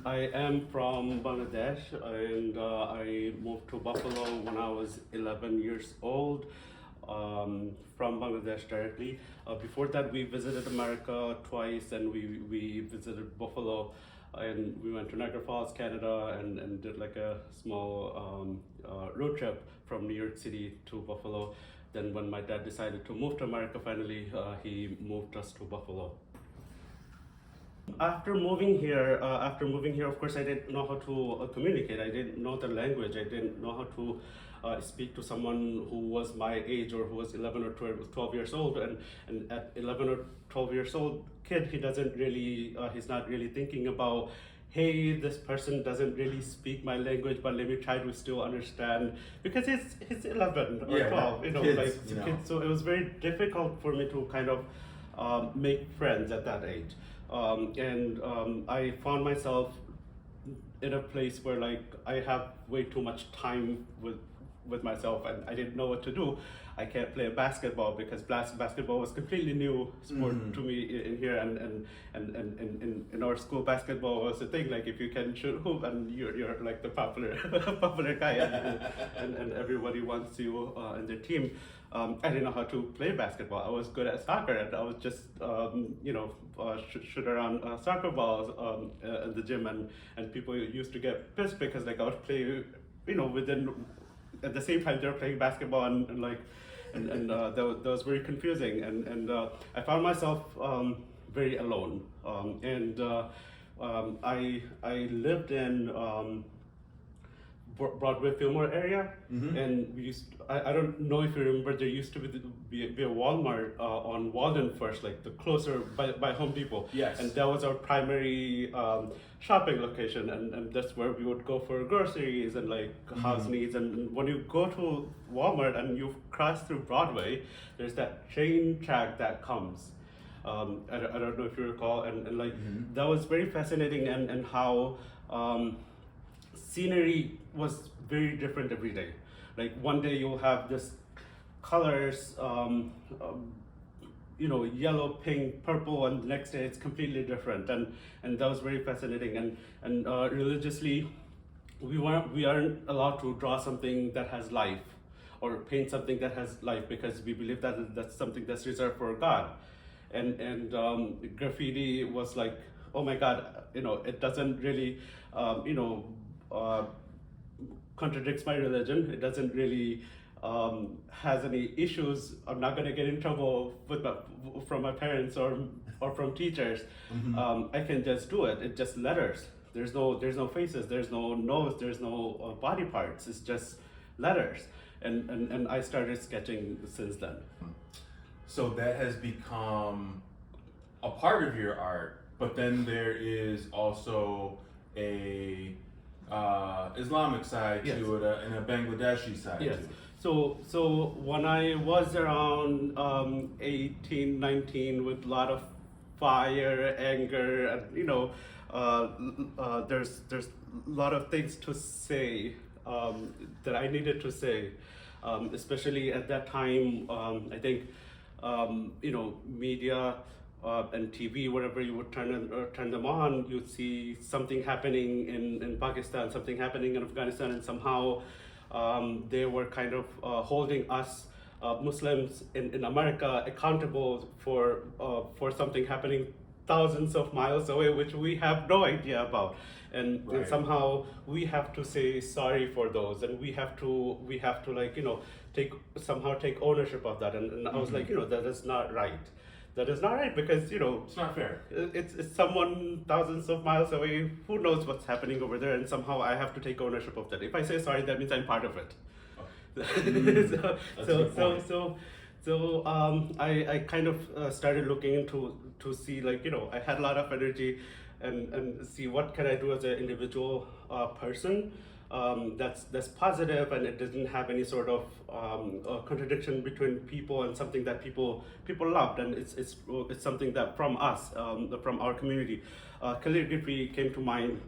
I am from Bangladesh, and I moved to Buffalo when I was 11 years old, from Bangladesh directly. Before that, we visited America twice, and we visited Buffalo, and we went to Niagara Falls, Canada, and did like a small road trip from New York City to Buffalo. Then when my dad decided to move to America finally, he moved us to Buffalo. After moving here, of course, I didn't know how to communicate. I didn't know the language. I didn't know how to speak to someone who was my age or who was 11 or 12 years old. And at 11 or 12 years old kid, he's not really thinking about, hey, this person doesn't really speak my language, but let me try to still understand, because he's 11 or 12, kids. So it was very difficult for me to kind of make friends at that age. I found myself in a place where like I have way too much time with myself, and I didn't know what to do. I can't play basketball because basketball was completely new sport to me in here, and in our school basketball was a thing, like if you can shoot hoop and you're like the popular popular guy, and everybody wants you in their team. I didn't know how to play basketball. I was good at soccer, and I was just shoot around soccer balls at the gym, and people used to get pissed because like I would play, within at the same time they're playing basketball, that was very confusing, and I found myself very alone, I lived in Broadway-Fillmore area, and I don't know if you remember, there used to be a Walmart on Walden first, like the closer by Home Depot. Yes. And that was our primary shopping location, and that's where we would go for groceries and like house needs. And when you go to Walmart and you cross through Broadway, there's that train track that comes. I don't know if you recall, and like that was very fascinating, and how scenery was very different every day. Like one day you'll have this colors, yellow, pink, purple, and the next day it's completely different, and that was very fascinating. And religiously, we aren't allowed to draw something that has life or paint something that has life, because we believe that that's something that's reserved for God. And graffiti was like, oh my God, it doesn't really contradicts my religion. It doesn't really has any issues. I'm not gonna get in trouble from my parents or from teachers. I can just do it. It's just letters. There's no faces. There's no nose. There's no body parts. It's just letters. And I started sketching since then. So that has become a part of your art, but then there is also a Islamic side to it, and a Bangladeshi side to it. So when I was around 18, 19, with a lot of fire, anger, and there's a lot of things to say that I needed to say, especially at that time. I think media and TV, wherever you would turn them on, you'd see something happening in Pakistan, something happening in Afghanistan, and somehow they were kind of holding us Muslims in America accountable for something happening thousands of miles away, which we have no idea about, and somehow we have to say sorry for those, and we have to like take ownership of that, and I was like, that is not right. That is not right, because it's not fair. It's someone thousands of miles away who knows what's happening over there, and somehow I have to take ownership of that. If I say sorry, that means I'm part of it. I kind of started looking into to see, like, I had a lot of energy, and see what can I do as an individual person that's positive, and it doesn't have any sort of contradiction between people, and something that people loved, and it's something that from us, from our community. Calligraphy came to mind.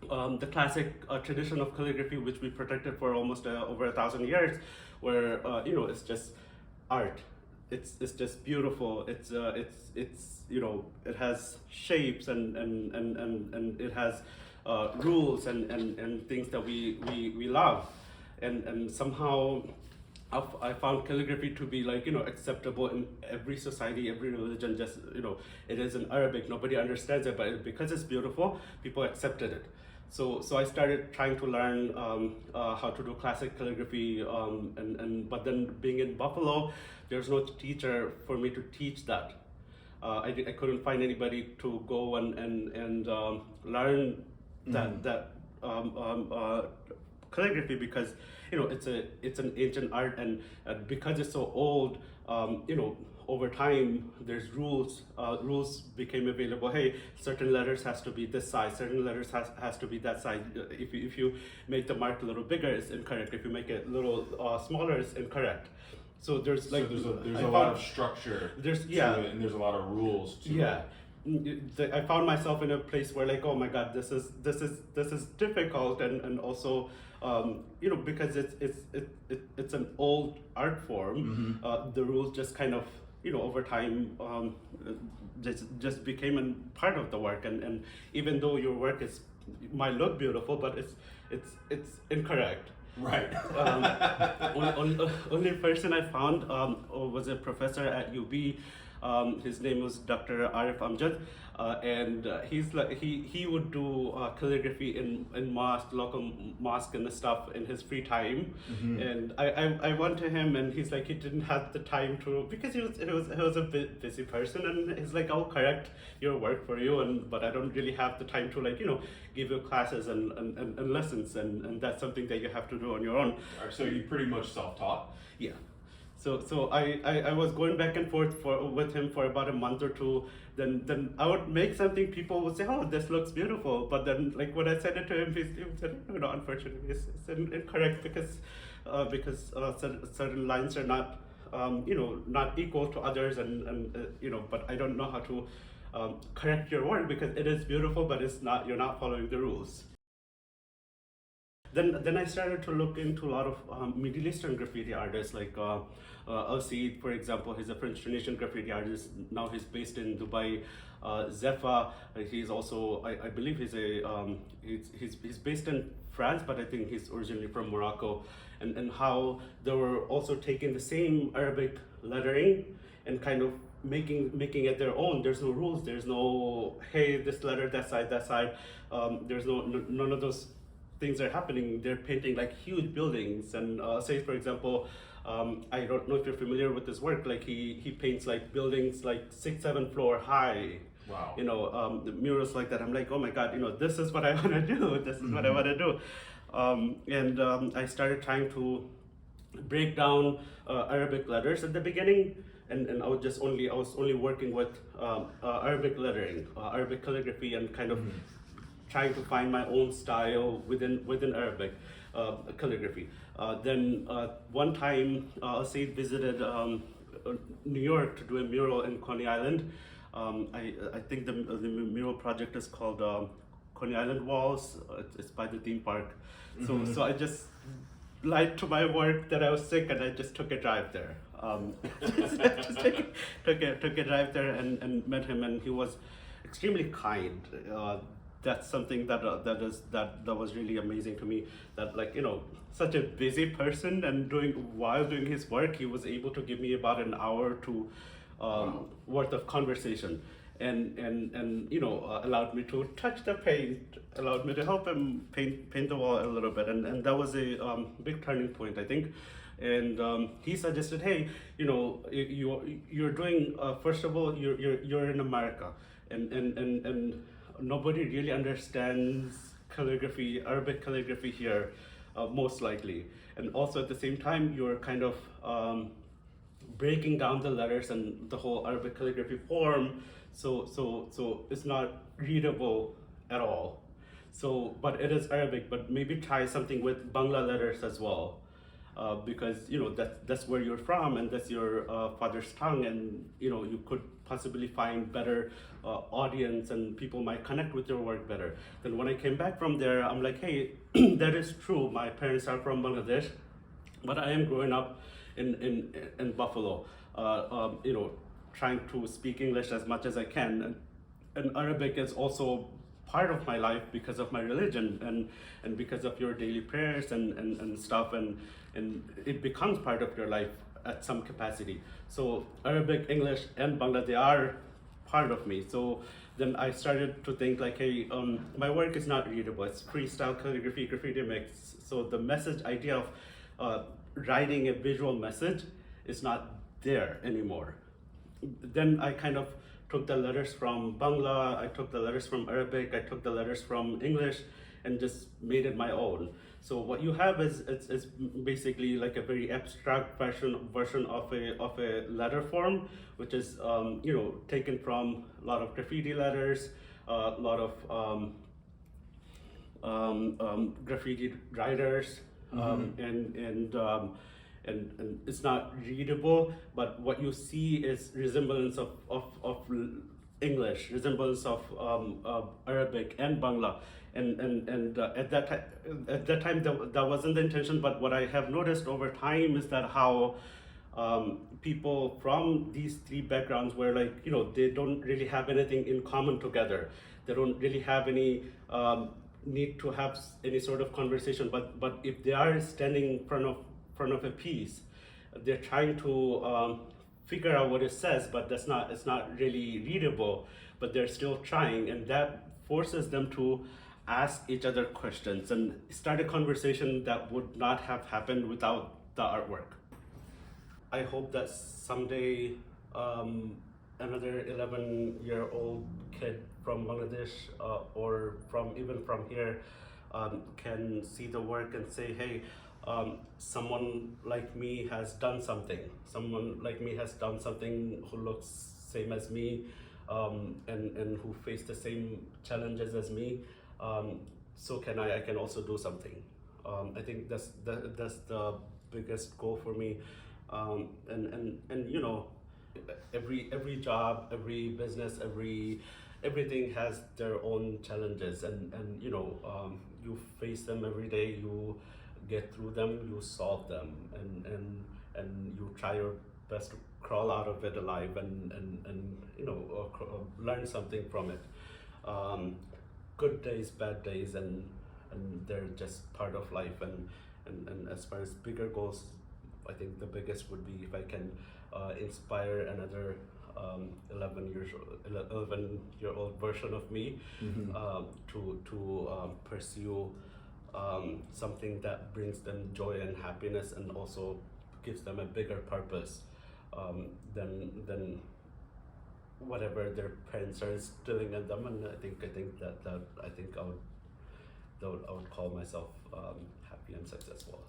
The classic tradition of calligraphy, which we protected for almost over 1,000 years, where it's just art. It's just beautiful. It's it has shapes, and it has rules and things that we love, and somehow I found calligraphy to be like, acceptable in every society, every religion. Just, it is in Arabic, nobody understands it, but because it's beautiful, people accepted it. So I started trying to learn how to do classic calligraphy, but then being in Buffalo, there's no teacher for me to teach that. I couldn't find anybody to go and learn that calligraphy, because it's an ancient art, and because it's so old, over time there's rules. Rules became available. Hey, certain letters has to be this size, certain letters has to be that size. If you make the mark a little bigger, it's incorrect. If you make it a little smaller, it's incorrect. So there's like, there's a lot of structure to it, and there's a lot of rules to it. I found myself in a place where, like, oh my God, this is difficult, and also because it's an old art form. The rules just kind of, over time, just became a part of the work, and even though your work might look beautiful, but it's incorrect. Right. Only person I found was a professor at UB. His name was Dr. Arif Amjad, and he's like he would do calligraphy in local mosque and stuff in his free time. And I went to him, and he's like, he didn't have the time to, because he was a busy person, and he's like, I'll correct your work for you, but I don't really have the time to, like, give you classes and lessons, and that's something that you have to do on your own. So you pretty much self-taught? Yeah. So I was going back and forth with him for about a month or two. Then I would make something, people would say, oh, this looks beautiful. But then, like, when I sent it to him, he said, no, unfortunately, it's incorrect, because certain lines are not, not equal to others, and but I don't know how to correct your work, because it is beautiful, but you're not following the rules. Then I started to look into a lot of Middle Eastern graffiti artists, like Al-Said, for example. He's a French-Tunisian graffiti artist. Now he's based in Dubai. Zefa, he's also, I believe he's based in France, but I think he's originally from Morocco. And how they were also taking the same Arabic lettering and kind of making it their own. There's no rules. There's no, hey, this letter, that side. There's none of those things are happening. They're painting like huge buildings, and say, for example, I don't know if you're familiar with his work, like he paints like buildings like 6-7 floor high. Wow. The murals like that. I'm like, oh my God, this is what I want to do. This is what I want to do. I started trying to break down Arabic letters at the beginning, and I was only working with Arabic lettering, Arabic calligraphy, and kind of trying to find my own style within Arabic calligraphy. Then one time, Said visited New York to do a mural in Coney Island. I think the mural project is called Coney Island Walls. It's by the theme park. So I just lied to my work that I was sick, and I just took a drive there. Just took a drive there and met him, and he was extremely kind. That's something that was really amazing to me. That, like, such a busy person, and while doing his work, he was able to give me about an hour to worth of conversation, and allowed me to touch the paint, allowed me to help him paint the wall a little bit, and that was a big turning point, I think. And he suggested, hey, you're doing, first of all, you're in America, and nobody really understands calligraphy, Arabic calligraphy here, most likely. And also at the same time, you're kind of breaking down the letters and the whole Arabic calligraphy form, so it's not readable at all. So, but it is Arabic, but maybe try something with Bangla letters as well. Because that's where you're from, and that's your father's tongue, and you could possibly find better audience, and people might connect with your work better. Then when I came back from there, I'm like, hey, that is true. My parents are from Bangladesh, but I am growing up in Buffalo. Trying to speak English as much as I can, and Arabic is also part of my life because of my religion and because of your daily prayers and stuff, and it becomes part of your life at some capacity. So Arabic, English, and Bangla, they are part of me. So then I started to think like, hey, my work is not readable. It's freestyle calligraphy, graffiti mix. So the message idea of writing a visual message is not there anymore. Then I kind of took the letters from Bangla, I took the letters from Arabic, I took the letters from English, and just made it my own. So what you have is it's basically like a very abstract version of a letter form, which is taken from a lot of graffiti letters, a lot of graffiti writers, and it's not readable, but what you see is resemblance of English, resemblance of Arabic and Bangla, and at that time that wasn't the intention. But what I have noticed over time is that how people from these three backgrounds were like, they don't really have anything in common together. They don't really have any need to have any sort of conversation. But if they are standing in front of a piece, they're trying to figure out what it says, but it's not really readable, but they're still trying, and that forces them to ask each other questions and start a conversation that would not have happened without the artwork. I hope that someday another 11-year-old kid from Bangladesh or even from here can see the work and say, hey, someone like me has done something. Someone like me has done something who looks same as me, and who face the same challenges as me. So I can also do something. I think that's the biggest goal for me. And every job, every business, everything has their own challenges, and you face them every day. You get through them, you solve them, and you try your best to crawl out of it alive and learn something from it. Good days, bad days, and they're just part of life. And as far as bigger goals, I think the biggest would be if I can inspire another 11-year-old version of me to pursue something that brings them joy and happiness, and also gives them a bigger purpose than whatever their parents are instilling in them. And I think I would call myself happy and successful.